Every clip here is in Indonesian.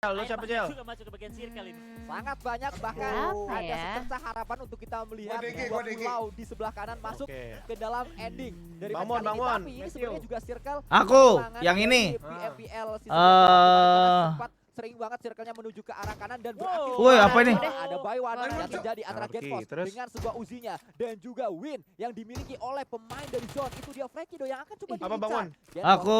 Lu siapa Jel? Juga masuk ke bagian circle ini. Sangat banyak, bahkan Apa ada ya? secerca harapan untuk kita melihat Gua DG, dua gua DG. pulau di sebelah kanan masuk Oke. ke dalam ending dari match Bangun, kali ini. bangun. Tapi ini sebenarnya juga circle Aku, kehilangan yang dari ini. PFPL season kemarin sempat sering banget circle-nya menuju ke arah kanan dan berakhir. Woi, apa ini? Ada Baywan yang Waduh. terjadi antara Oke, Genfos terus? dengan sebuah uzinya dan juga win yang dimiliki oleh pemain dari zone. Itu dia Flekido yang akan coba Apa, diincar. Bangun? Genfos Aku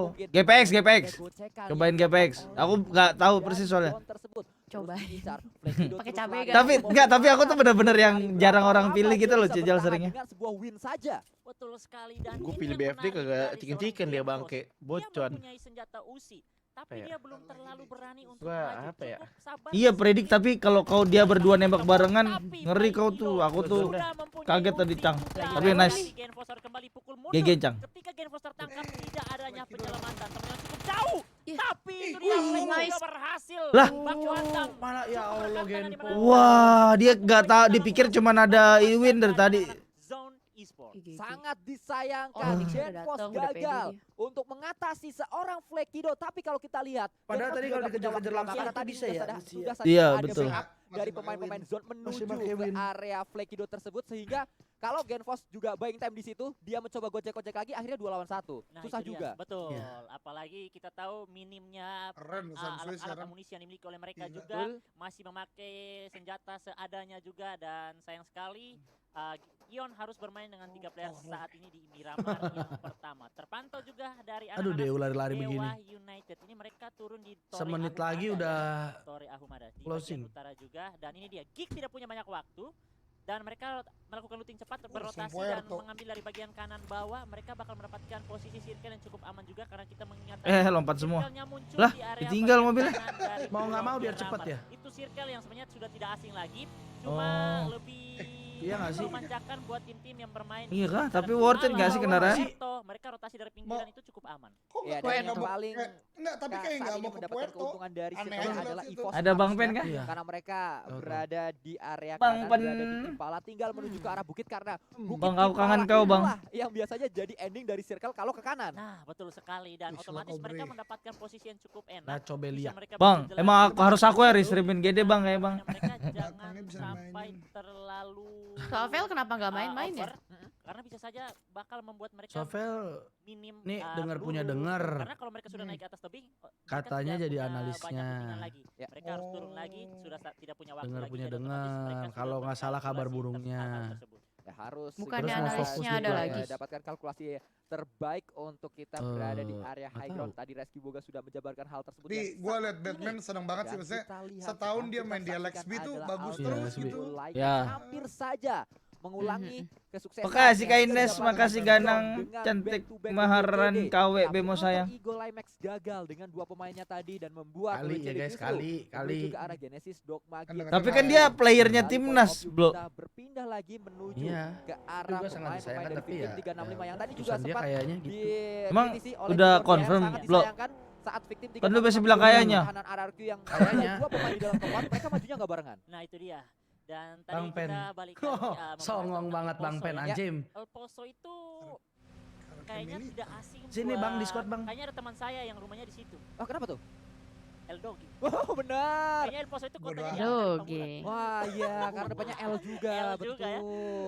mungkin GPX, ada GPX. gocekan Cobain yang GPX. dilakukan Aku oleh nggak tahu dari persis soalnya. zone tersebut. Coba. Terus diincar. Flekido Pakai terus cabai, lari. guys. Tapi enggak, tapi aku tuh bener-bener yang jarang orang pilih gitu loh, Bisa Cijal bertahan seringnya. dengan sebuah win saja. Betul sekali dan Gue ini pilih yang BFD menarik kagak dari chicken-chicken seorang dia Genfos. bangke. Dia Bocon. mempunyai senjata Uzi, tapi Apa ya? dia belum terlalu berani untuk Gua maju. apa ya? Cukup sabar Iya, sedikit. predik, tapi kalau kau dia berdua nembak Tapi barengan, Flekido ngeri kau tuh. Aku tuh sudah mempunyai kaget tadi, ulti Cang. juga. Tapi nice. Genfos harus kembali pukul mundur. GG, Cang. Ketika Genfos tertangkap tidak adanya penyelamatan, teman cukup jauh. Iya. Tapi itu dia Flekido nice. berhasil. Lah. Baku hantam. Malah ya Allah Genpo. Wah, dia nggak tahu, dipikir cuman ada win dari tadi. Zone Esports. Sangat disayangkan Oh, udah Genfos datang, udah pede gagal dia. untuk mengatasi seorang Flekido. Tapi kalau kita lihat Padahal Genfos tadi juga kalau punya dikejar-kejar waktu langsung karena itu tadi bisa ya, masih ya. saja Iya, ada betul. backup dari Masih pemain-pemain pakai zone Masih menuju pakai ke win. area Flekido tersebut, sehingga kalau Genfos juga buying time di situ, dia mencoba gocek-gocek lagi, akhirnya 2 lawan 1. Nah, Susah itu dia. juga. Betul. Iya. Apalagi kita tahu minimnya Keren Samsung alat-alat sekarang. amunisi yang dimiliki oleh mereka Gila. juga, masih memakai senjata seadanya juga, dan sayang sekali Gion harus bermain dengan 3 player saat ini di Miramar yang pertama. Terpantau juga dari Aduh, anak-anak Dewa lari-lari begini. Dewa United ini, mereka turun di Tori Semenit Ahumada lagi ya. udah Tori Ahumada di closing. bagian utara juga, dan ini dia Geek tidak punya banyak waktu dan mereka melakukan looting cepat berrotasi dan Puerto. mengambil dari bagian kanan bawah. Mereka bakal mendapatkan posisi circle yang cukup aman juga karena kita mengingatkan Lompat semua. circle-nya muncul Lah, di area ditinggal bagian mobilnya. kanan dari Mau nggak Pulau mau biar Miramar. cepet ya? Itu circle yang sebenarnya sudah tidak asing lagi, cuma Oh. lebih iya nggak sih? memanjakan buat tim-tim yang bermain Iya di kah? sekitaran Tapi worth it Pulau nggak sih kendaraan? Puerto. Mereka rotasi dari pinggiran itu cukup aman. Kok Ya, nggak dan kayak yang nggak mau paling enggak, tapi kayak saat nggak ini mau ke mendapatkan Puerto. keuntungan dari Aneh circle aja adalah lihat EVOS. Ada Bang Pen harusnya, kah? Iya. karena mereka Tahu. berada di area Bang kanan, Pen. berada di Impala, tinggal menuju ke arah bukit karena bukit Bang, aku kangen Impala kau, Bang. itulah yang biasanya jadi ending dari circle kalau ke kanan. Nah, betul sekali, dan Ih, otomatis Kobre. mereka mendapatkan posisi yang cukup enak. Nah, coba Bisa lihat. mereka Bang, berjalan emang aku dengan harus aku ya betul. restreamin GD Bang kayak Bang. Mereka jangan Tangannya bisa sampai dimainin. terlalu Sovel kenapa nggak main-main ya? over, karena bisa saja bakal membuat mereka Sovel minim nih dengar punya peluru. dengar. Karena kalau mereka sudah naik ke atas tebing, mereka Katanya tidak jadi punya analisnya. banyak lootingan lagi. Ya. Mereka harus turun lagi, sudah tidak punya waktu Dengar lagi, punya jadi otomatis dengar. mereka sudah Kalau nggak salah kabar berkalkulasi burungnya. atas hal tersebut. Ya, harus Bukannya Terus mau segera analisnya ada lagi. dapatkan kalkulasi terbaik untuk kita berada di area nggak high tahu. ground. Tadi Reski Boga sudah menjabarkan hal tersebut. Di yang gua saat liat Batman ini seneng banget sih, yang maksudnya kita lihat, setahun yang dia kita main di saksikan LXB tuh adalah bagus Alpha terus Ultimate gitu. Light Ya. yang hampir saja mengulangi kesuksesan. Makasih Kak yang Ines, didapatkan makasih oleh Ganang, dengan cantik back-to-back maharan WCD. KW Tapi Bemo Counter sayang. Eagle Limax gagal dengan 2 pemainnya tadi dan membuat Kali ya WCD guys, justru kali. menuju ke arah Genesis Dogma Kan Geek. dengan Tapi Tapi kan dia playernya timnas, Bro. Kita berpindah lagi menuju Iya. ke arah Juga sangat pemain-pemain disayangkan, dari tapi tim ya, 365 yang tadi juga keputusan dia sempat kayaknya gitu. Emang dikritisi oleh udah Gordon, confirm, sangat Bro? disayangkan saat victim Kan lu biasa 365 bilang kayaknya. pertahanan RRQ yang Kayaknya. ada 2 pemain di dalam tempat, mereka majunya nggak barengan. Nah, itu dia. Dan tadi Bang Pen. kita balik lagi, membahas Songong tentang banget Bang Poso Pen ya. anjim. El Poso itu kayaknya ini. tidak asing Sini, buat- Bang, Discord, Bang. Kayaknya ada teman saya yang rumahnya di situ. Oh, kenapa tuh? El Dogi. Oh, benar. Kayaknya El Poso itu Bodoh kotanya di amat. antara Dogi. Pamulang. Wah, iya, karena depannya L juga, L betul. juga ya.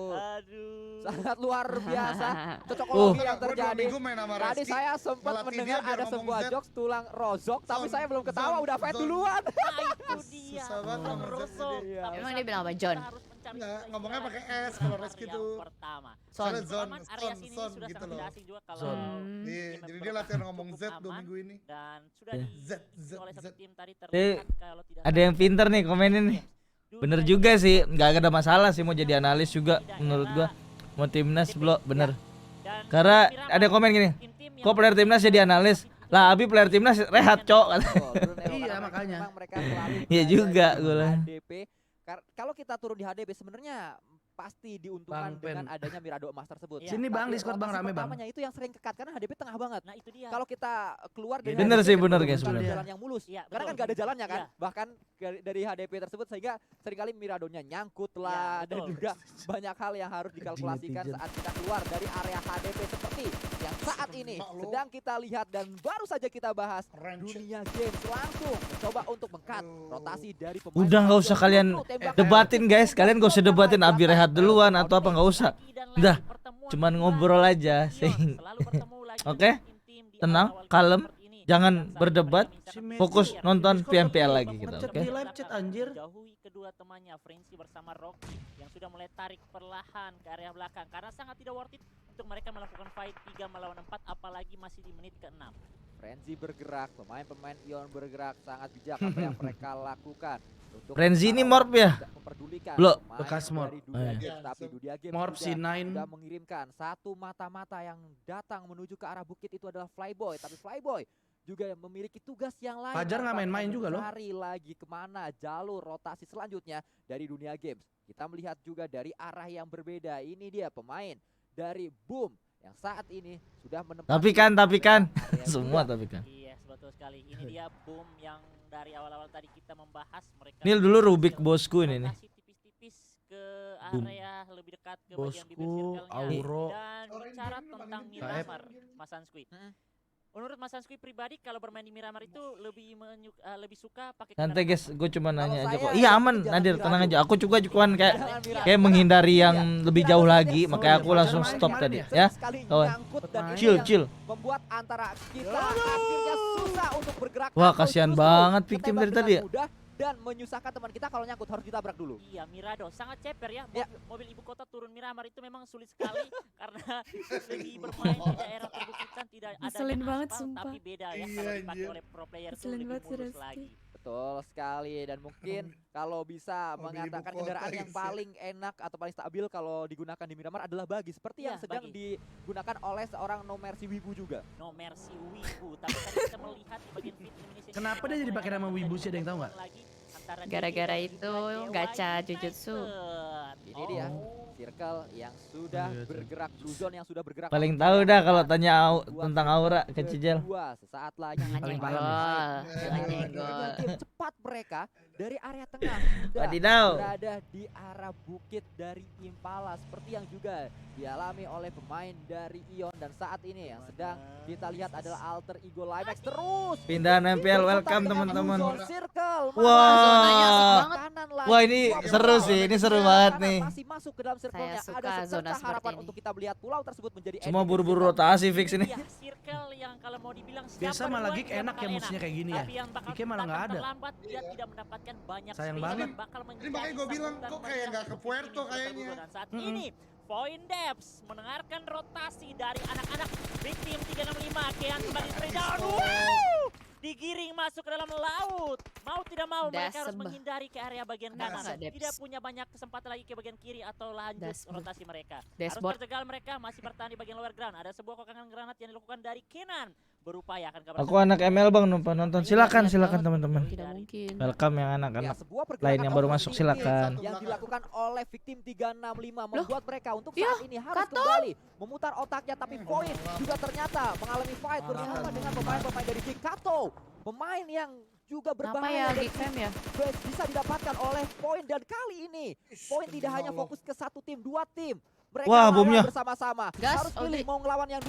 Aduh. Sangat luar biasa Oh. cocokologi yang Gua 2 terjadi. minggu main sama Tadi Reski. saya sempat ngelatih mendengar dia biar ada ngomong sebuah Z. jokes tulang rozok, tapi Zon, saya belum ketawa, zon, udah fight zon. duluan. Nah, itu dia. Susah banget Bang ngomong Rosso. Iya. Tapi Emang saat dia bilang apa, ini John? kita harus mencari Enggak, istilah ngomongnya pakai istilah S kalau yang Reski tuh. pertama. Son. Soalnya zone, Aman area sini son sudah gitu sangat loh. tidak asing juga kalau Zone. Hmm. Iya, tim jadi dia bertahan latihan ngomong cukup Z 2 aman. minggu ini. Dan sudah Iya. di Z, oleh Z. satu tim tadi Eh, terlihat kalau tidak Ada salah yang pinter nih komenin nih. Dulu Bener saya juga juga sih, ikut nggak ada masalah sih mau jadi analis juga tidak, menurut gua. karena Mau timnas bro, bener. dan Karena Miramar, ada komen gini, tim-tim yang kok player timnas jadi analis? Lah Abi player timnas rehat cok. Iya, makanya. Iya juga, gua lah. HDP. Kalau kita turun di HDP sebenarnya pasti diuntungkan Bang Pen. dengan adanya Mirado Emas tersebut. Iya. Sini Bang, Tapi Discord Bang, rotasi rame Bang. pertamanya itu yang sering kekat karena HDP tengah banget. Nah, itu dia. Kalau kita keluar dari Bener HDP sih, kan bener, bukan guys, bener. jalan yang mulus. Iya, Karena kan betul. gak ada jalannya kan. Iya. Bahkan dari HDP tersebut sehingga seringkali Miradonya nyangkut lah Iya, dan betul. juga banyak hal yang harus dikalkulasikan Netizen. saat kita keluar dari area HDP seperti yang saat ini Mak lu. sedang kita lihat dan baru saja kita bahas. Keren, Cik. Dunia games langsung mencoba untuk lihat rotasi dari pemain. Udah nggak usah kalian debatin guys, kalian gak usah debatin Abi rehat duluan atau apa, nggak usah. Udah, cuman ngobrol aja sih. Oke? Tenang, kalem, jangan berdebat, fokus nonton PMPL lagi kita, Ngechat oke? di live chat anjir. Jauhi kedua temannya Frenzy bersama Rocky yang sudah mulai tarik perlahan ke area belakang karena sangat tidak worth it untuk mereka melakukan fight 3 melawan 4 apalagi masih di menit ke-6. Frenzy bergerak, pemain-pemain Ion bergerak sangat bijak apa yang mereka lakukan. Untuk Frenzy ini morph ya? tidak memperdulikan Belum. pemain Bekas morph. dari Dunia Oh, iya. Games, tapi Dunia Games Morph juga C9. sudah mengirimkan satu mata-mata yang datang menuju ke arah bukit itu adalah Flyboy, tapi Flyboy juga memiliki tugas yang lain. Fajar nggak Tanpa main-main juga loh. mencari lagi kemana jalur rotasi selanjutnya dari Dunia Games. Kita melihat juga dari arah yang berbeda. Ini dia pemain dari Boom yang saat ini sudah menempati Tapi kan, area semua juga. tapi kan. Iya, betul sekali. Ini dia Boom yang dari awal-awal tadi kita membahas mereka. Nil dulu Rubik bosku ini nih. Rotasi tipis-tipis ke Boom. area lebih dekat ke bagian bibir Bosku, circle-nya. Auro. Dan bicara tentang Miramar, Mas Hanskui. Menurut Mas Hanskui pribadi kalau bermain di Miramar itu lebih suka pakai Santai kendaraan guys, gue cuma nanya aja saya kok. Iya aman, jangan Nadir diragu. tenang aja. Aku juga cuman kayak Jangan diragu. kayak menghindari yang lebih jauh lagi, Jangan makanya aku diragu. langsung Jangan stop main tadi kemarin ya. Sekali kawan. nyangkut dan ini Chill, yang chill. membuat antara kita akhirnya susah untuk bergerak. Wah, atau kasihan justru banget victim ketembak dari tadi dengan ya. mudah dan menyusahkan teman kita kalau nyangkut harus ditabrak dulu. Iya, Mirado sangat ceper ya. Ya. Mobil ibu kota turun Miramar itu memang sulit sekali karena segi bermain di daerah perbukitan tidak ada Ngeselin banget, sumpah. tapi beda ya Iya, kalau dipakai anjir. oleh pro player itu Ngeselin lebih banget sih, mulus Reski. lagi. Betul sekali, dan mungkin kalau bisa Mobil mengatakan ibu kota, kendaraan yang guys, ya. paling enak atau paling stabil kalau digunakan di Miramar adalah bagi seperti yang Iya, sedang bagi. digunakan oleh seorang No Mercy Wibu juga. No Mercy Wibu, tapi tadi kita melihat di bagian fit Indonesia. Kenapa dia jadi pakai nama Wibu sih, ada yang tahu nggak? Gara-gara itu gacha Jujutsu. Ini dia circle yang sudah Iya, tuh. bergerak, Blue Zone yang sudah bergerak. Paling menuju tahu yang dah kalau dekat. tanya Buat tentang Aura ke Cijel. kedua, sesaat lagi Jangan Paling nyenggol. paham Jangan nyenggol. Game cepat mereka dari area tengah sudah Wadidaw. berada di arah bukit dari Impala seperti yang juga dialami oleh pemain dari Ion, dan saat ini yang sedang kita lihat adalah alter ego Limax terus Pindahan MPL, welcome berkotak dengan teman-teman. Blue Zone Circle. Zonanya asik Wah. banget. Kanan lagi. Wah, ini Dua seru pulau sih, ini dari seru sebelah banget kanan nih. masih masuk ke dalam circle-nya. Saya suka Ada zona secercah seperti harapan ini. untuk kita melihat pulau tersebut menjadi Semua ending buru-buru circle. rotasi fix ini. Iya, circle yang kalau mau dibilang Biasa siapa malah duluan, Geek dia enak bakal ya musuhnya kayak gini ya. Tapi yang bakal Geeknya malah nggak datang ada. terlambat, dia tidak mendapatkan banyak Sayang space banget. dan bakal Ini menjadi makanya gue bilang sambutan kok kayak mereka nggak ke untuk Puerto victim kayaknya. dan saat ini Point Depths mendengarkan rotasi dari anak-anak victim 365 Kean kembali trade down. Wow! Digiring masuk ke dalam laut. Mau tidak mau mereka harus Dasem. menghindari ke area bagian kanan. Dasem. Tidak punya banyak kesempatan lagi ke bagian kiri atau lanjut Dasem. rotasi mereka. Harus Dashboard. terjegal mereka masih bertahan di bagian lower ground. Ada sebuah kokangan granat yang dilakukan dari Kenan. Berupaya akan kabar. Aku anak ML bang, nonton. Silakan teman-teman. Tidak mungkin. Welcome yang Ya, anak-anak. sebuah pergerakan lain yang baru masuk, offensive silakan. yang dilakukan oleh victim 365 membuat mereka untuk ya, saat ini harus kembali memutar otaknya, tapi Void juga ternyata mengalami fight bersama dengan pemain-pemain dari Geek. Kato, pemain yang juga Kenapa berbahaya ya dan Geek Fam ya? bisa didapatkan oleh Point, dan kali ini Point tidak hanya fokus ke satu tim, dua tim. Mereka Wah, lawan bomnya. bersama-sama. Gas, Harus pilih Audrey. mau ngelawan yang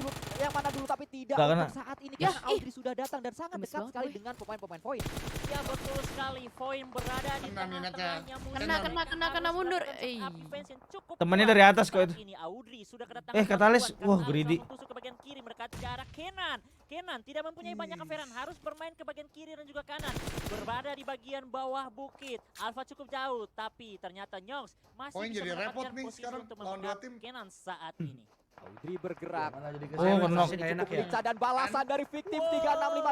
mana dulu, tapi tidak Nggak untuk kena. saat ini Ya, karena Audrey sudah datang dan sangat Gemes dekat banget sekali gue. dengan pemain-pemain Point. Ya betul sekali, Void berada di Kena nih, tengah-tengahnya musuh. Kena, Mereka mundur. harus melakukan defense yang cukup Temennya kuat. dari atas kok Saat itu. ini Audrey sudah kedatangan Katalis, bantuan wah, karena harus greedy. langsung tusuk ke bagian kiri mendekati ke arah Kenan. Kenan tidak mempunyai banyak coveran, harus bermain ke bagian kiri dan juga kanan. Berada di bagian bawah bukit. Alpha cukup jauh, tapi ternyata Nyongs masih Poin bisa jadi repot mendapatkan nih posisi sekarang untuk lawan dua membentak tim. Kenan saat ini. Audrey bergerak. Malah jadi Oh, kesana, kenok. pasti nggak enak ya. Lincah dan balasan dari victim 365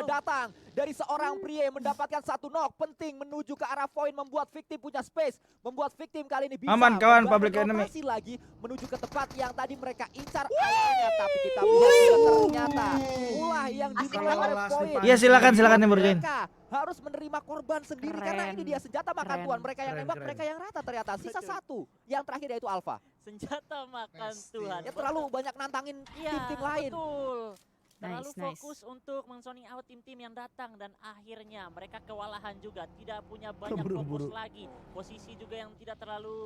datang dari seorang pria yang mendapatkan satu knock penting menuju ke arah point, membuat victim punya space, membuat victim kali ini bisa Aman, kawan, membangun public enemy. rotasi lagi menuju ke tempat yang tadi mereka incar awalnya, tapi kita melihat juga ternyata ulah yang dimulai Kalau oleh last point. depan. Iya, silakan nih Bro Jain. Mereka harus menerima korban sendiri karena Keren. ini dia senjata makan Keren. tuan, mereka yang Keren, nembak, keren. mereka yang rata ternyata. Sisa satu, yang terakhir yaitu Alpha. Senjata makan Pasti. Tuhan. Ya terlalu banyak nantangin Iya, tim-tim lain. betul. Terlalu Nice, nice. fokus untuk men-zoning out tim-tim yang datang dan akhirnya mereka kewalahan juga, tidak punya banyak Keburu-buru. fokus lagi. Posisi juga yang tidak terlalu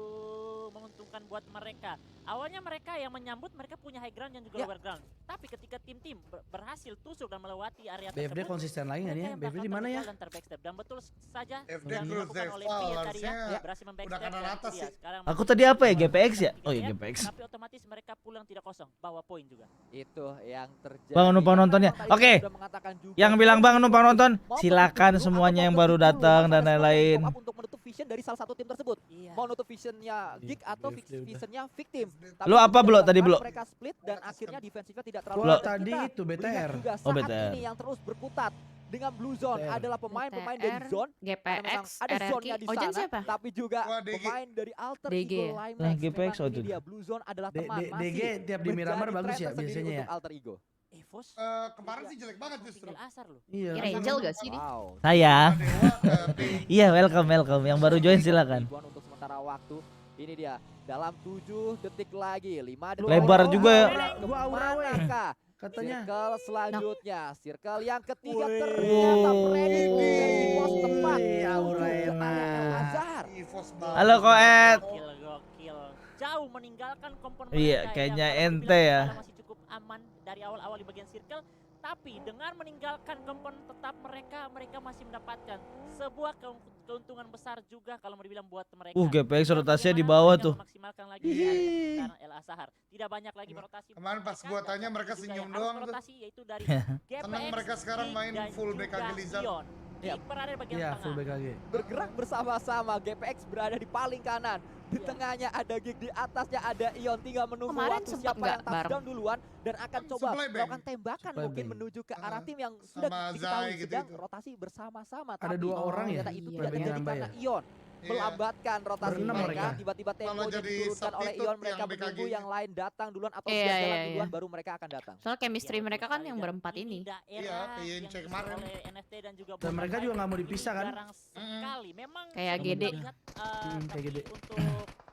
menguntungkan buat mereka. Awalnya mereka yang menyambut, mereka punya high ground dan juga Ya. lower ground. Tapi ketika tim-tim berhasil tusuk dan melewati area BFD tersebut, konsisten lagi nggak nih ya? mereka yang BFD bakal di mana ya? tertinggal dan terbackstep. Dan betul saja FD yang Cruz dilakukan oleh Deval P tadi harusnya ya, berhasil membackstep kanan dan atas dia sih. sekarang Aku tadi apa ya, masih GPX ya? tiga Oh iya, game, GPX. Tapi otomatis mereka pulang tidak kosong, bawa poin juga. Itu yang terjadi. Bang, numpang Karena nontonnya. memang tadi Oke. sudah mengatakan juga, Yang bilang Bang numpang nonton, mau silakan menutup semuanya dulu yang atau baru menutup dulu, datang harus dan ada sesuatu yang lain-lain. pop up untuk menutup vision dari salah satu tim tersebut. Iya. Mau nutup visionnya Geek atau BFD udah. visionnya victim. Tapi Lu apa, tidak Blo, tadi, dilakukan, Blo? Mereka split dan akhirnya defensifnya tidak terlalu Blo, baik. Dan tadi kita itu melihat BTR. juga Oh, saat BTR. ini yang terus berkutat dengan Blue Zone BTR. adalah pemain-pemain dari BTR, zone. Karena memang GPX, ada zone-nya RRQ. di Ojen sana, siapa? tapi juga Wah, DG. pemain dari Alter DG Ego ya? Limax. Lah, GPX Memang ini Ojen. dia, Blue Zone adalah D- teman D- masih DG tiap di Miramar menjadi bagus tren ya tersendiri biasanya ya. untuk Alter Ego. Evos Kemarin sih jelek banget justru. tinggal Asar loh. Iya. Kira Angel gak sih dia? Wow. Sayang. Dewa ke Iya, welcome. Yang baru join silakan. Ribuan untuk sementara waktu. Ini dia dalam 7 detik lagi, 5 detik. Lebar lagi. juga ya. Gua aura, weh. Kemanakah? Katanya. Circle selanjutnya, circle yang ketiga Wih. ternyata predik Wih. dari pos tepat Wih, menuju aura ke area enak. El Azhar. Evos Halo, Koet. Gokil. Jauh meninggalkan kompon Iya, mereka kayaknya yang kalau ente dibilang ya. malah masih cukup aman dari awal-awal di bagian circle. Tapi dengan meninggalkan kompon tetap mereka masih mendapatkan sebuah keuntungan besar juga kalau mau dibilang buat mereka. GPX Tinggal rotasinya di bagaimana bawah mereka tuh. memaksimalkan lagi di area sekitar El Azhar. Tidak banyak lagi berotasi. Kemarin pas gua tanya mereka senyum doang tuh. Rotasi yaitu dari Tenang, GPX, mereka sekarang Geek, main dan full juga BKG Lizard. Ion. Iya. Geek berada di bagian Iya, tengah. full BKG. Bergerak bersama-sama, GPX berada di paling kanan. Di Iya. tengahnya ada Geek, di atasnya ada Ion. Tinggal menunggu Kemarin waktu sempat siapa nggak yang touchdown duluan dan akan coba Supply bank. melakukan tembakan Supply mungkin bank. menuju ke arah tim yang sudah Sama diketahui Zai gitu sedang itu. rotasi bersama-sama. Ada Tapi 2 orang ya? ternyata itu Iya, tidak iya. terjadi Nambah karena ya? Ion Iya. melambatkan rotasi Berenam mereka. mereka. Tiba-tiba Kalau temponya jadi diturunkan oleh substitute Ion, mereka yang menunggu BKG-nya. yang lain datang duluan atau Iya, sudah jalan iya, duluan iya. baru mereka akan datang. Soalnya chemistry Iya, mereka betul kan sekali. yang Dan berempat ini. daerah Iya, kayak yang yang cek diisi kemarin. oleh NFT dan juga Dan mereka Bonafide juga nggak mau ini dipisah kan? jarang sekali. Memang Kayak sering GD. kita lihat, Kayak tapi GD. untuk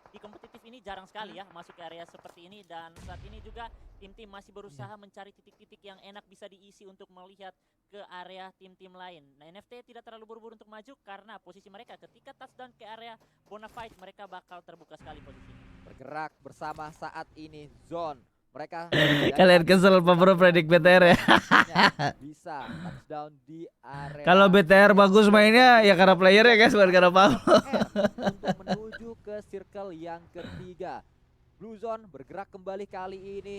di kompetitif ini jarang sekali ya masuk ke area seperti ini, dan saat ini juga tim-tim masih berusaha mencari titik-titik yang enak bisa diisi untuk melihat ke area tim-tim lain. Nah, NFT tidak terlalu buru-buru untuk maju karena posisi mereka ketika touchdown ke area Bonafide mereka bakal terbuka sekali posisi. Bergerak bersama saat ini zone. Mereka Kalian kesel Pak Bro predik BTR ya. bisa touchdown di area Kalau BTR bagus mainnya ya karena playernya guys, bukan karena Pablo. untuk menuju ke circle yang ketiga. Blue Zone bergerak kembali kali ini.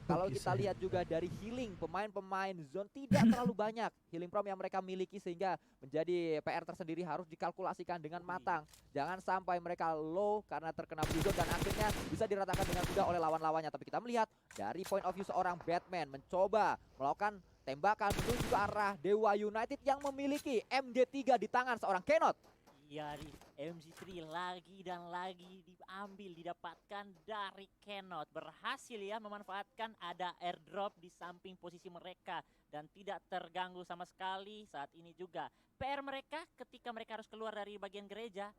Kalau kita lihat juga dari healing pemain-pemain zone tidak terlalu banyak healing prom yang mereka miliki, sehingga menjadi PR tersendiri harus dikalkulasikan dengan matang. Jangan sampai mereka low karena terkena Blue Zone dan akhirnya bisa diratakan dengan mudah oleh lawan-lawannya. Tapi kita melihat dari point of view seorang Batman mencoba melakukan tembakan menuju ke arah Dewa United yang memiliki MG3 di tangan seorang Kenot. Ya, di MG3 lagi dan lagi diambil, didapatkan dari Kenot. Berhasil ya memanfaatkan ada airdrop di samping posisi mereka dan tidak terganggu sama sekali. Saat ini juga PR mereka ketika mereka harus keluar dari bagian gereja,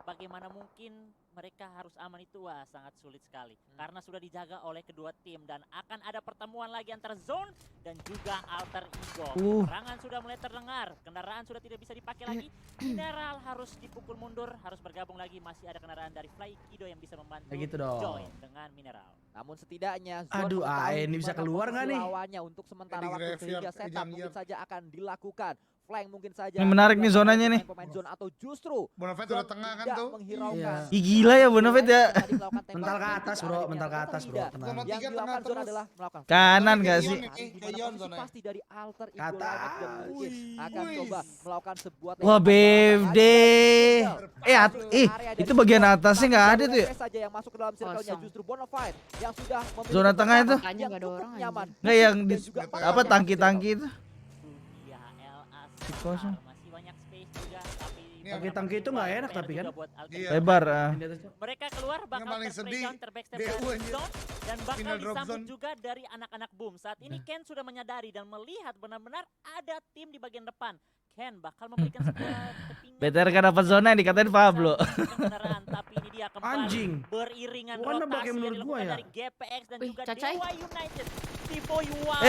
bagaimana mungkin mereka harus aman itu sangat sulit sekali karena sudah dijaga oleh kedua tim, dan akan ada pertemuan lagi antara Zone dan juga Alter Ego. Serangan sudah mulai terdengar, kendaraan sudah tidak bisa dipakai lagi. Mineral harus dipukul mundur, harus bergabung lagi. Masih ada kendaraan dari Fly Kido yang bisa membantu Kayak gitu dong. join dengan Mineral. Namun setidaknya Zone Aduh, mengetahui ini di bisa mana keluar posisi nggak nih? lawannya untuk sementara Di waktu, graveyard, sehingga setup jam-jam. mungkin saja akan dilakukan. Flank mungkin saja. Ini menarik nih dilakukan zonanya oleh nih. Pemain zone atau justru Bonafide Zone udah tengah kan tidak tuh. menghiraukan. Iya. Ih, gila ya Bonafide ya. Tadi melakukan tembakan Mental ke menuju atas, ke bro, arah mental ke Demian, atas, atau bro, tidak. tenang. Zona Yang tiga dilakukan tengah zone terus. adalah melakukan Kanan Zona gak tiga sih? Ion nih, Di kayak mana Ion posisi zonanya. pasti dari Alter Ego Kata. Limax dan mungkin akan Wih. coba melakukan sebuah Wah, tembakan BFD. area Itu bagian atasnya nggak ada tuh ya? saja yang masuk ke dalam circle-nya, Kosong. justru Bonafide yang sudah memiliki Zona tengah itu? pertahanan Makanya yang nggak ada cukup orang, nyaman. Nggak yang Dan di juga apa, pertahanan apa yang tangki-tangki itu? Ya, LA Di kosong. masih banyak space juga, tapi Ini tangki-tangki itu nggak enak tapi kan? Iya. Lebar. Ini atasnya. Mereka keluar bakal paling sedih, terplaydown, terbackstep DU dari anjir. zone dan bakal Final drop disambut zone. juga dari anak-anak Boom. Saat ini Ken sudah menyadari dan melihat benar-benar ada tim di bagian depan. Ken bakal memberikan sebuah kepingan. BTR kan dapat zona yang dikatain Pablo. Kendaraan, tapi ini dia Iya kembali Anjing. beriringan Bukan nebak rotasi yang yang menurut gua dilakukan ya. dari GPX dan Wih, juga Cacai. Dewa United. T-Boy Wild.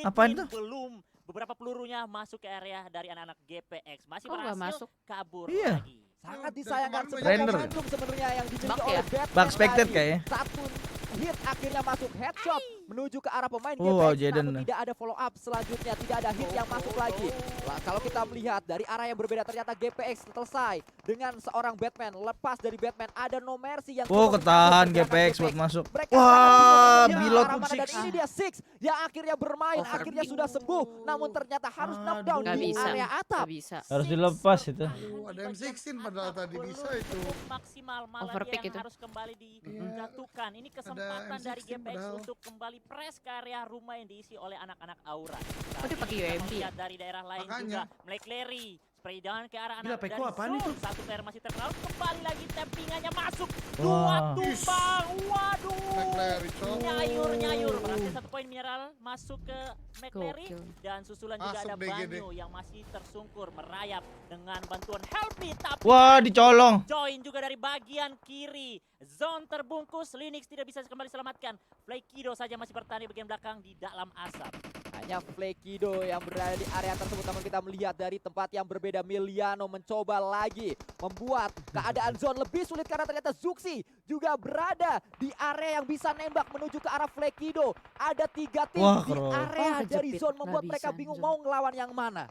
Apaan Betin tuh? belum. Beberapa pelurunya masuk ke area dari anak-anak GPX. Masih Kok nggak berhasil masuk? kabur Iya. lagi. Sangat Dari disayangkan kemarin sebuah Render. momentum sebenarnya yang dimiliki Bug oleh ya? Batman Bug expected tadi. kayaknya. Satu hit akhirnya masuk headshot menuju ke arah pemain Oh, wow, GPX, Jaden. namun tidak ada follow up selanjutnya, tidak ada hit yang masuk lagi. Lah, kalau kita melihat dari arah yang berbeda ternyata GPX selesai dengan seorang Batman. Lepas dari Batman ada No Mercy yang Oh, coba ketahan menyambut pergerakan GPX buat masuk. Mereka Wah, sangat bingung Bilot ke arah mana, dan Six. ini dia Six yang akhirnya bermain, Overpick. akhirnya sudah sembuh, namun ternyata harus knockdown Nggak di bisa. area atap. Nggak bisa. Harus dilepas itu. Ada M16 padahal tadi bisa itu. Maksimal malah Overpick dia yang itu. harus kembali dijatuhkan. Ini kesempatan dari M16 GPX padahal. untuk kembali press ke area rumah yang diisi oleh anak-anak Aura. Oh, dia pakai UMP ya? Lihat dari daerah lain Makanya. juga Black Larry spray down ke arah Gila, anak Peko dari apaan zone. itu? Satu player masih terkenal, kembali lagi tappingannya masuk. Wah. Dua tumbang, waduh. McLaren, cok. Nyayur berhasil 1 poin mineral masuk ke McLary Gokil. dan susulan juga Masuk ada BGD. Banyu yang masih tersungkur merayap dengan bantuan Helpy, tapi Wah, dicolong. join juga dari bagian kiri. Zone terbungkus, Linux tidak bisa kembali selamatkan. Flakido saja masih bertahan di bagian belakang di dalam asap. Hanya Flakido yang berada di area tersebut, namun kita melihat dari tempat yang berbeda Miliano mencoba lagi membuat keadaan zone lebih sulit karena ternyata Zuxi juga berada di area yang bisa nembak menuju ke arah Flakido. Ada 3 tim Wah, di keren. area Oh, dari kejepit. zone membuat Nggak mereka bisa, bingung zone. mau ngelawan yang mana.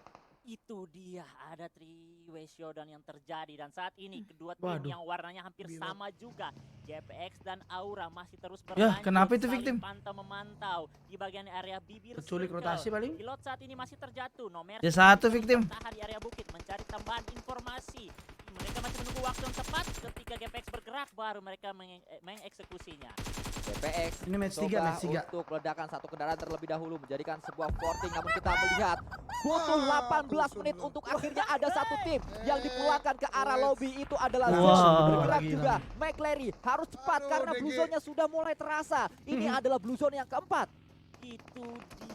Itu dia, ada three-way showdown yang terjadi dan saat ini kedua tim Waduh. yang warnanya hampir Gila. sama juga, GPX dan Aura masih terus Ya, berlanjut kenapa itu saling victim? pantau-memantau di bagian area bibir Keculik circle. rotasi paling. Pilot saat ini masih terjatuh, Nomer Ya, satu victim. bertahan di area bukit mencari tambahan informasi. Mereka masih menunggu waktu yang tepat ketika GPX bergerak baru mereka mengeksekusinya. GPX Ini match mencoba 3. untuk ledakan satu kendaraan terlebih dahulu menjadikan sebuah forting, namun kita melihat butuh 18 menit untuk akhirnya ada satu tim yang dipulangkan ke arah lobby. Itu adalah Wah. Zone. Bergerak Lagi, juga McLary harus cepat Aduh, karena DG. blue zone-nya sudah mulai terasa. Ini adalah blue zone yang keempat. Itu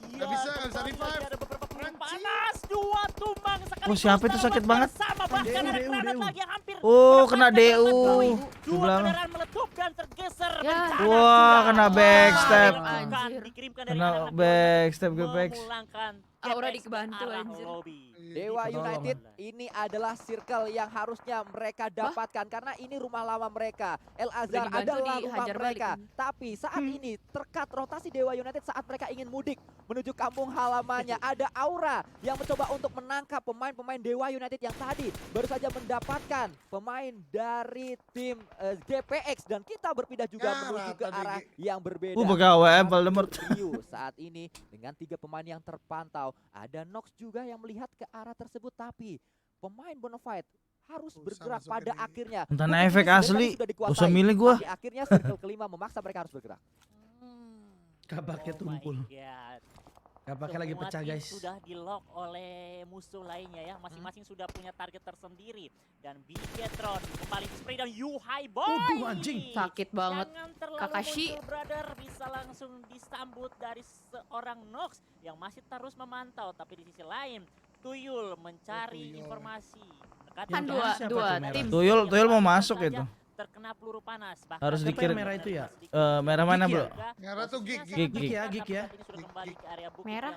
dia. Nggak bisa Kembali revive. lagi ada beberapa peluru Anjing. panas. Dua tumbang sekali. Oh, siapa itu sakit banget? Sama bahkan ada DU. granat lagi yang hampir. Oh, kena menempatkan DU. teman-teman. Di Dua belakang. kendaraan meletup dan tergeser. Ya. Bencana Wah, sudah. kena backstep. Dilakukan, Anjir. dikirimkan dari Kena anak-anak backstep Dewa GPX. memulangkan Aura GPX ke dibantu, arah anjir. lobby. Dewa Tolong. United ini adalah circle yang harusnya mereka dapatkan karena ini rumah lama mereka. El Azhar dibantu, adalah rumah dihajar mereka. balik. Tapi saat ini terkat rotasi Dewa United saat mereka ingin mudik menuju kampung halamannya. Ada Aura yang mencoba untuk menangkap pemain-pemain Dewa United yang tadi baru saja mendapatkan pemain dari tim GPX, dan kita berpindah juga Ya, menuju ke rata arah DG. yang berbeda. Pakai AWM Voldemort. Rio saat ini dengan 3 pemain yang terpantau. Ada Nox juga yang melihat ke arah tersebut, tapi pemain Bonafide harus Usah bergerak masukin pada ini. akhirnya. Entah Bukti efek ini sebenarnya asli. sudah Gak dikuasai. usah milih gua. Tapi akhirnya circle kelima memaksa mereka harus bergerak. Kabaknya Oh my tumpul. God. Kabaknya lagi Semua pecah tim guys. sudah di lock oleh musuh lainnya ya. Masing-masing sudah punya target tersendiri. Dan Bigetron kembali di spray down Yuhai Boy. Waduh, anjing. Sakit banget. Jangan terlalu Kakashi. muncul, brother. Bisa langsung disambut dari seorang Nox yang masih terus memantau. Tapi di sisi lain Tuyul mencari Tuyul. informasi. Dekati Kan Yang dengan siapa dua tuh merah? tim. Tuyul mau masuk saja itu. terkena peluru panas. Bahkan Harus sampai dikirim. Merah itu ya? Merah mana, Gig bro? ya? Merah tuh gig, gig. Gig ya, gig ya. Merah?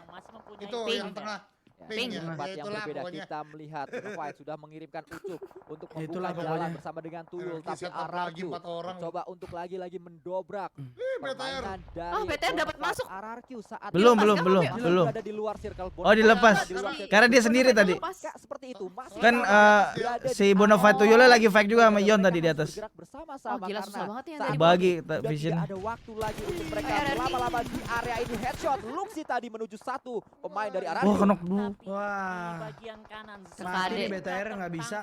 Itu Pink. yang tengah. Ya, Pink. di tempat Ya, yang itulah berbeda pokoknya. kita melihat Bonafide sudah mengirimkan Ucup untuk Ya, itulah membuka pokoknya. jalan bersama dengan Tuyul, Aduh, tapi set up lagi Ararku 4 orang. coba untuk lagi-lagi mendobrak BTR. permainan dari Oh, BTR dapat Bonafide. masuk. Ararku saat Belum, ini belum, masih belum, masih belum. berada di luar circle. Oh, dilepas. Di luar circle. Karena dia sendiri tadi. Kayak seperti itu masih Kan berada si di Bonafide area Tuyulnya lagi fight juga sama mereka Ion tadi harus di atas. bergerak Oh bersama-sama gila, karena susah banget ya saat dari ini Bagi sudah vision. tidak ada waktu lagi untuk mereka RRQ. berlama-lama di area ini. Headshot Luxi tadi menuju satu pemain dari Ararku. Wah, kenok dulu. Wah. Di bagian kanan Sekali Masih BTR nggak bisa.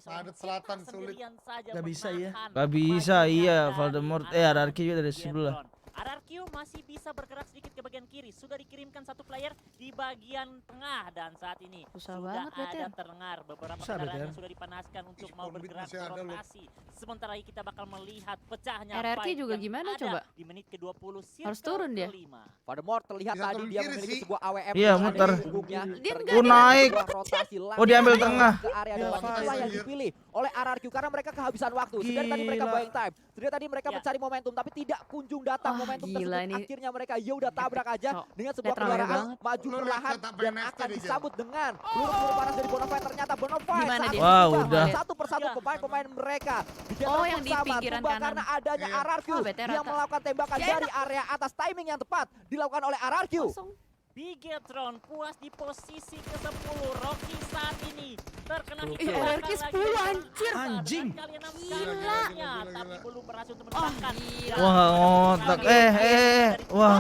Padat selatan sulit. Nggak bisa, ya. Gak bisa, iya. Voldemort, RRQ juga dari sebelah. RRQ masih bisa bergerak sedikit ke bagian kiri. Sudah dikirimkan satu player di bagian tengah dan saat ini Susah sudah banget, ada BTR. terdengar beberapa Susah, kendaraan BTR. yang sudah dipanaskan untuk mau Spawn beat bergerak masih ke ada loh. rotasi. Sementara lagi kita bakal melihat pecahnya RRQ fight juga yang gimana ada coba? di menit ke-20 Harus turun dia. kelima. Voldemort terlihat Bisa tadi turun dia kiri memiliki sih. sebuah AWM. Iya, yang ada muter. di punggungnya. Dia Ternyata Oh, naik. sebuah rotasi Oh, diambil langsung tengah. ke area Ya, depan. fine, Itulah yang anjir. dipilih oleh RRQ karena mereka kehabisan waktu. Sedari tadi mereka Gila. buying time. Sedari tadi mereka Ya. mencari momentum tapi tidak kunjung datang Wah, momentum gila tersebut. ini. Akhirnya mereka ya udah tabrak aja Sok. dengan sebuah Lihat ramai kendaraan banget. maju Lu lihat perlahan setup dan NFT akan nih, Jel. disambut dengan peluru panas dari Bonafide. Ternyata Bonafide Gimana saat dia? ini Wah, juga udah. satu persatu pemain-pemain mereka Oh, yang di pinggiran tumbang kanan. karena adanya Iya. RRQ Oh, BTR yang rata. melakukan tembakan Ya, dari area atas. Timing yang tepat dilakukan oleh RRQ. Kosong. Bigetron puas di posisi ke-10. Rocky saat ini terkena hit Ih, RRQ 10, anjir. Anjing. Gila. Tapi belum berhasil untuk Oh, menembakkan. gila. Wah, ngotak. Wah.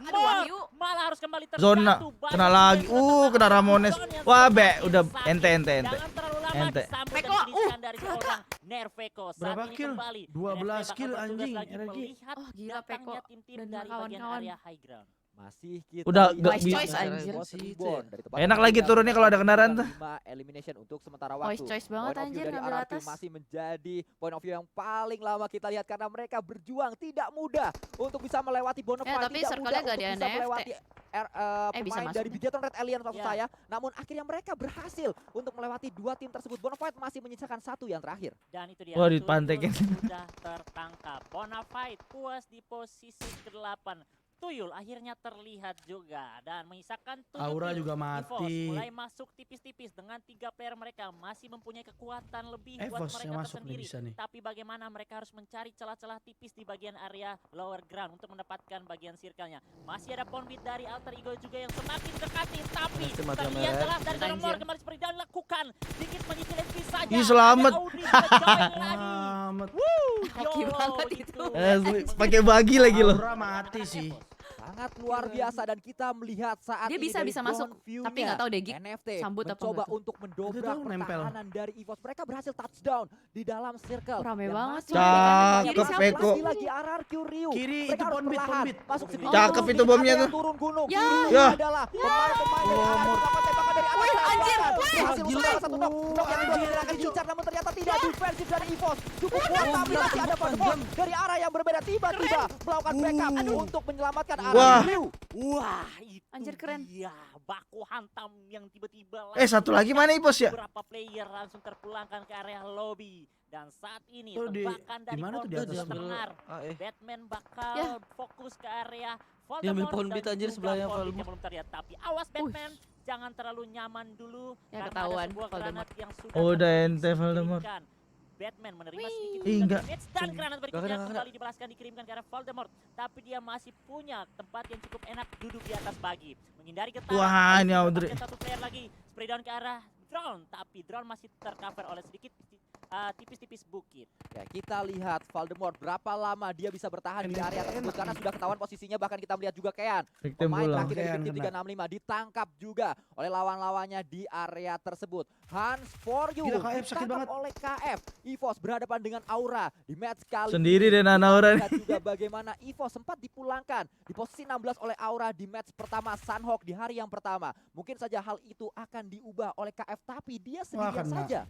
Aduh, Wahyu. Malah harus kembali terjatuh. Zona kena lagi. Kena Ramones. Wah, be, udah ente. Jangan terlalu lama Ente. disambut Meko, dan diberikan dari seorang Nerveko. Saat Berapa ini kill? kembali. 12 NFT bakal kill, bertugas anjing, lagi RRQ. melihat Oh, gila, datangnya Peko tim-tim dan dari bagian kawan-kawan. area high ground. Masih kita Udah, lihat Wise choice, anjir. Enak lagi turunnya kalau ada kendaraan tuh. 5 elimination untuk sementara Voice waktu. choice banget, Point of view anjir, dari ngambil RRQ atas. masih menjadi point of view yang paling lama kita lihat karena mereka berjuang tidak mudah untuk bisa melewati Bonafide. Tapi tidak circle-nya mudah nggak untuk di bisa NFT. melewati bisa pemain masuk dari nih. Bigetron Red Alien maksud Ya. saya. Namun akhirnya mereka berhasil untuk melewati dua tim tersebut. Bonafide masih menyisakan satu yang terakhir. Dan itu dia. Wah, Tuyul dipantekin. sudah tertangkap. Bonafide puas di posisi ke-8. Tuyul akhirnya terlihat juga dan menyisakan 7 Aura kill. juga EVOS mati. mulai masuk tipis-tipis dengan 3 player mereka masih mempunyai kekuatan lebih buat EVOS mereka yang masuk nih tersendiri. bisa nih. Tapi bagaimana mereka harus mencari celah-celah tipis di bagian area lower ground untuk mendapatkan bagian circle-nya. Masih ada pound beat dari Alter Ego juga yang semakin dekati, tapi Pasti mati sama terlihat Red. celah dari Dormor Anjir. kembali seperti yang dilakukan. Dikit menyitil FP saja. Ih, selamat. Ada Audrey juga join lagi. Selamat. Hoki YOLO banget itu. Pakai bagi lagi loh. Aura mati sih. Sangat luar biasa dan kita melihat saat Dia ini bisa- dari bisa masuk, ground view-nya, tapi nggak tahu deh, Gik, NFT sambut apa mencoba nggak tuh. untuk mendobrak Itu tuh nempel. pertahanan dari EVOS. Mereka berhasil touchdown di dalam circle. Rame Dan banget masih tuh. Cakep, masih Peko. lagi RRQ Ryu. Kiri Mereka itu harus Ponbit, perlahan Ponbit. masuk sedikit. Cakep dulu itu di bomnya area tuh. turun gunung. Ya. Ini Ya. adalah pemain-pemain dari RRQ melakukan tembakan dari atas. Wih, anjir, Bahkan wih. berhasil Gila. untuk satu knock. Knock yang kedua tidak akan diincar namun ternyata tidak defensif dari EVOS. Cukup kuat tapi masih ada Voldemort dari arah yang berbeda tiba-tiba melakukan backup untuk menyelamatkan Wah. RRQ. Wah, itu Anjir, keren. dia baku hantam yang tiba-tiba Satu lagi mana Ipos ya? beberapa player langsung terpulangkan ke area lobby dan saat ini Oh, di- tebakan dari di mana tuh di Voldemort atas tuh? terdengar. AE. Batman bakal Ya. fokus ke area Diambil Voldemort pohon dan beat anjir juga sebelahnya pohon beat Voldemort. yang belum terlihat. Tapi awas Batman, jangan terlalu nyaman dulu Ya, karena ketahuan ada sebuah Voldemort. granat yang sudah Oh, udah terus ente Voldemort. dikirimkan. Batman menerima Wih. sedikit Ih, enggak. damage dan granat berikutnya Enggak, kembali dibalaskan dikirimkan ke arah Voldemort. Tapi dia masih punya tempat yang cukup enak duduk di atas bagi. Menghindari getaran. Wah, ini Audrey Audrey. mendapatkan satu player lagi. Spray down ke arah drone. Tapi drone masih tercover oleh sedikit tipis-tipis bukit. Ya, kita lihat Voldemort berapa lama dia bisa bertahan di area tersebut karena sudah ketahuan posisinya. Bahkan kita melihat juga Kean, Victim pemain pulang. terakhir dari Kean tim kena. 365 ditangkap juga oleh lawan-lawannya di area tersebut. Hans for you Gila, KF sakit ditangkap banget. oleh KF. EVOS berhadapan dengan Aura di match kali Sendiri ini. deh Nanaura nih. Lihat juga bagaimana EVOS sempat dipulangkan di posisi 16 oleh Aura di match pertama Sunhawk di hari yang pertama. Mungkin saja hal itu akan diubah oleh KF tapi dia sendirian kena. saja.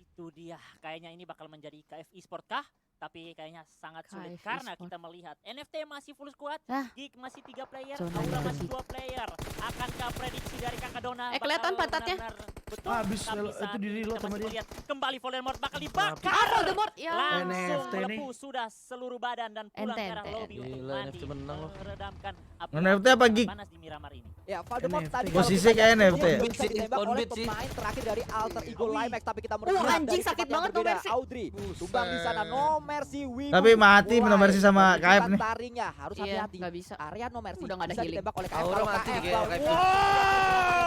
Itu dia. Kayaknya ini bakal menjadi KF Esport kah? Tapi kayaknya sangat sulit KF karena Esport. kita melihat NFT masih full squad, Ah. Geek masih 3 player, Zona Aura yang masih Geek. 2 player. Akankah prediksi dari Kakak Dona? Kelihatan bakal pantatnya. benar-benar betul? Habis, Tapi itu saat di ini reload kita sama masih dia. melihat kembali Voldemort bakal dibakar. Ah, Voldemort ya. Langsung NFT nih. melepuh sudah seluruh badan dan pulang ke arah Ente. lobby untuk Gila, mandi, NFT menang loh. meredamkan api NFT apa, Geek? panas di Miramar ini. Ya, Voldemort NFT. tadi Posisi kayak NFT ya? dia bisa ditembak On oleh beat sih. pemain terakhir dari Alter Ego Wih. Limax tapi kita melihat anjing, dari sakit tempat yang banget No berbeda. Mercy. Audrey tumbang di sana No Mercy Wibu. Tapi mati No Mercy sama Menunjukkan KF nih. taringnya harus Iya, hati-hati. nggak bisa. Area No Mercy Udah nggak ada bisa healing. ditembak oleh KF. Aura Kalau mati KF juga, baru- KF.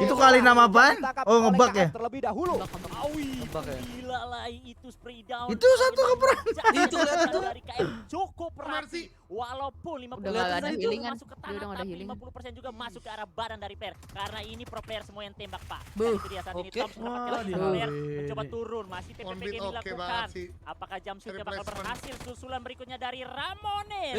Itu kali nama apaan? ditangkap Oh, oleh ngebug KF ya? terlebih dahulu. Awi, Tebak ya? gila lah itu spray down. Itu satu keperan. Itu lihat itu. dari KF cukup Mercy. rapi. Walaupun 50% Udah nggak ada healing-an. masuk ke Dia tanah, udah nggak ada tapi healing. 50% juga masuk ke arah badan dari player. Karena ini pro player semua yang tembak, Pak. Dan Buh. itu dia saat ini Oke. Toms mendapatkan Wah, satu dia player, wede. mencoba turun. Masih On TPP beat yang oke dilakukan. banget sih. Apakah Jamsutnya bakal Replacement. berhasil? Susulan berikutnya dari Ramones.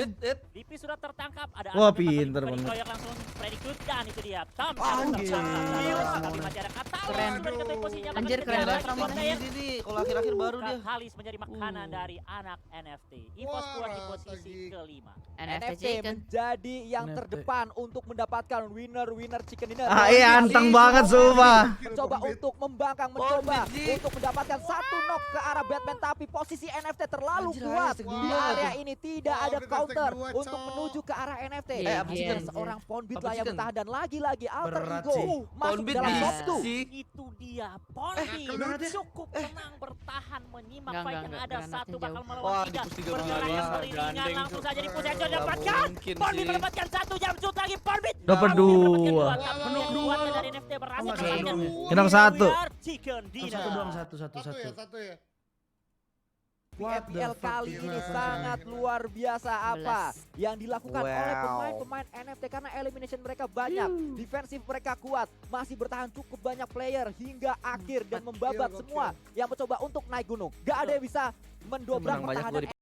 DP sudah tertangkap. Ada Wah, Arthur yang pinter paling banget. dikoyak langsung predikut dan itu dia. Toms Ah, harus gila. tertangkap. Gila. Tapi masih ada Katalis Keren. sudah diketahui posisinya. bahkan Anjir, kejar keren lagi banget pro Ramones. player. Ini kalau akhir-akhir baru dia. Katalis menjadi makanan dari anak NFT. Evo Wah, Squad di posisi lagi. kelima. NFT NFT chicken. menjadi yang NFT. terdepan untuk mendapatkan winner chicken dinner. Ah iya anteng banget sumpah. Mencoba untuk membangkang, mencoba untuk mendapatkan satu knock ke arah Batman, tapi posisi NFT terlalu Anjir, kuat hashtag di dua area tuh. ini. Tidak Wah, ada hashtag counter dua, untuk Cok. menuju ke arah NFT. Iya, Hanya iya. seorang Poundbeat Apa lah yang chicken? bertahan dan lagi-lagi Alter Berat Ego sih. masuk Poundbeat dalam top bisa 2. sih. Itu dia Pondi granat ya? cukup tenang bertahan menyimak Enggak, fight enggak, yang enggak. ada. Granatnya Satu bakal jauh. melawan Wah, tiga. dipus tiga Pergerakan banget. beriringan Gandeng, langsung Cuk. saja di posisi yang Nggak didapatkan. mungkin Pondi sih. mendapatkan satu jam shoot lagi Pondi. Dapat dua. Penuh dua dari NFT berhasil Enggak, mengalahkan satu. Hilang satu. We Are Chicken Dinner. Satu doang, satu. Satu ya. What the FPL fuck kali is ini that? sangat luar biasa apa 11. yang dilakukan oleh Wow. pemain-pemain NFT karena elimination mereka banyak, defensif mereka kuat, masih bertahan cukup banyak player hingga akhir dan membabat gokil. semua yang mencoba untuk naik gunung. Gak ada yang bisa mendobrak Menang banyak pertahanan gua di